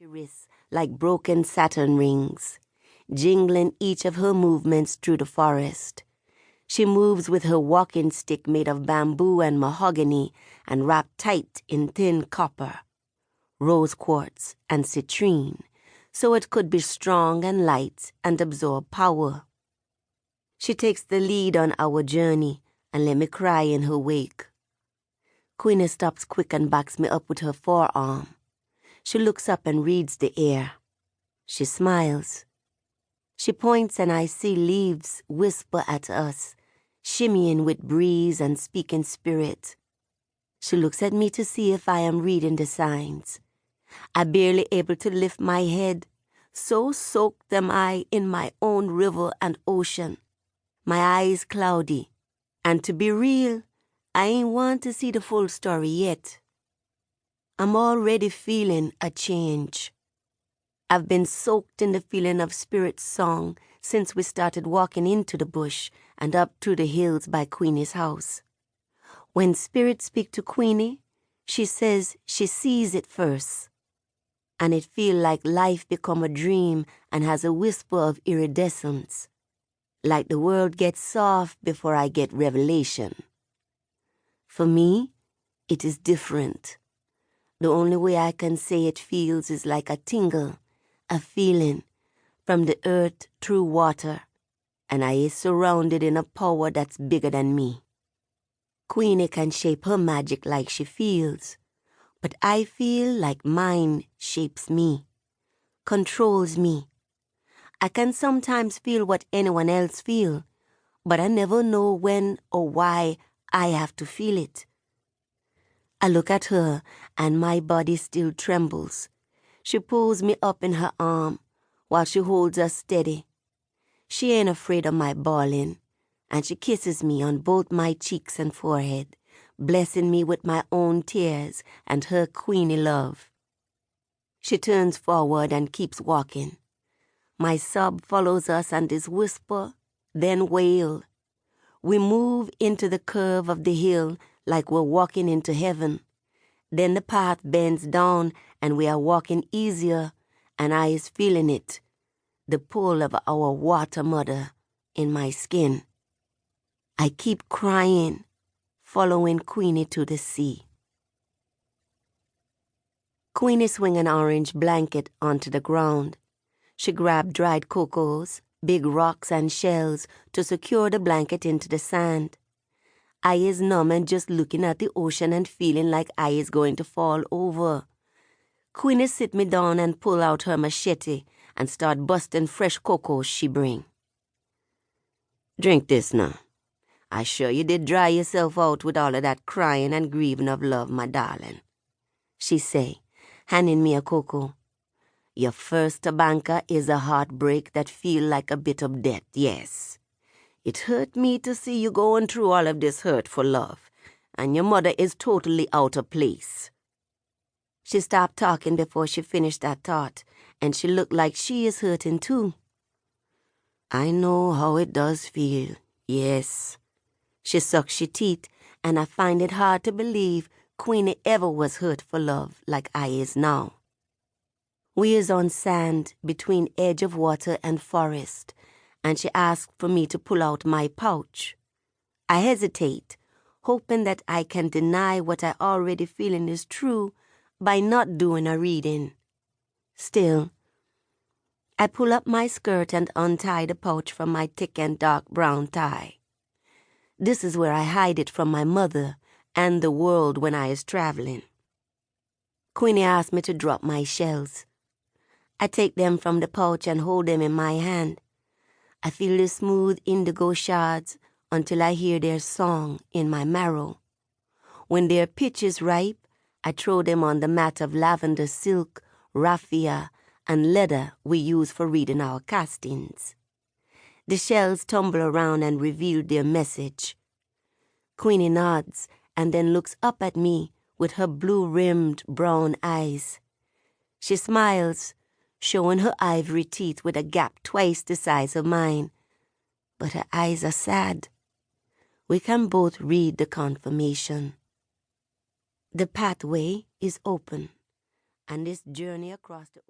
wrists like broken Saturn rings, jingling each of her movements through the forest. She moves with her walking stick made of bamboo and mahogany and wrapped tight in thin copper, rose quartz, and citrine, so it could be strong and light and absorb power. She takes the lead on our journey and let me cry in her wake. Queenie stops quick and backs me up with her forearm. She looks up and reads the air. She smiles. She points and I see leaves whisper at us, shimmying with breeze and speaking spirit. She looks at me to see if I am reading the signs. I barely able to lift my head, so soaked am I in my own river and ocean. My eyes cloudy, and to be real, I ain't want to see the full story yet. I'm already feeling a change. I've been soaked in the feeling of Spirit's song since we started walking into the bush and up through the hills by Queenie's house. When Spirit speaks to Queenie, she says she sees it first. And it feel like life become a dream and has a whisper of iridescence. Like the world gets soft before I get revelation. For me, it is different. The only way I can say it feels is like a tingle, a feeling, from the earth through water, and I is surrounded in a power that's bigger than me. Queenie can shape her magic like she feels, but I feel like mine shapes me, controls me. I can sometimes feel what anyone else feel, but I never know when or why I have to feel it. I look at her and my body still trembles. She pulls me up in her arm while she holds us steady. She ain't afraid of my bawling, and she kisses me on both my cheeks and forehead, blessing me with my own tears and her Queenie love. She turns forward and keeps walking. My sob follows us and is whisper, then wail. We move into the curve of the hill like we're walking into heaven. Then the path bends down and we are walking easier, and I is feeling it, the pull of our water mother in my skin. I keep crying, following Queenie to the sea. Queenie swing an orange blanket onto the ground. She grabbed dried cocos, big rocks and shells to secure the blanket into the sand. I is numb and just looking at the ocean and feeling like I is going to fall over. Queenie sit me down and pull out her machete and start busting fresh cocos she bring. Drink this now. I sure you did dry yourself out with all of that crying and grieving of love, my darling, she say, handing me a cocoa. Your first banker is a heartbreak that feel like a bit of death, yes. It hurt me to see you going through all of this hurt for love, and your mother is totally out of place. She stopped talking before she finished that thought, and she looked like she is hurting too. I know how it does feel, yes. She sucks her teeth, and I find it hard to believe Queenie ever was hurt for love like I is now. We is on sand between edge of water and forest, and she asked for me to pull out my pouch. I hesitate, hoping that I can deny what I already feeling is true by not doing a reading. Still, I pull up my skirt and untie the pouch from my thick and dark brown tie. This is where I hide it from my mother and the world when I is traveling. Queenie asked me to drop my shells. I take them from the pouch and hold them in my hand. I feel the smooth indigo shards until I hear their song in my marrow. When their pitch is ripe, I throw them on the mat of lavender silk, raffia, and leather we use for reading our castings. The shells tumble around and reveal their message. Queenie nods and then looks up at me with her blue-rimmed brown eyes. She smiles, showing her ivory teeth with a gap twice the size of mine. But her eyes are sad. We can both read the confirmation. The pathway is open, and this journey across the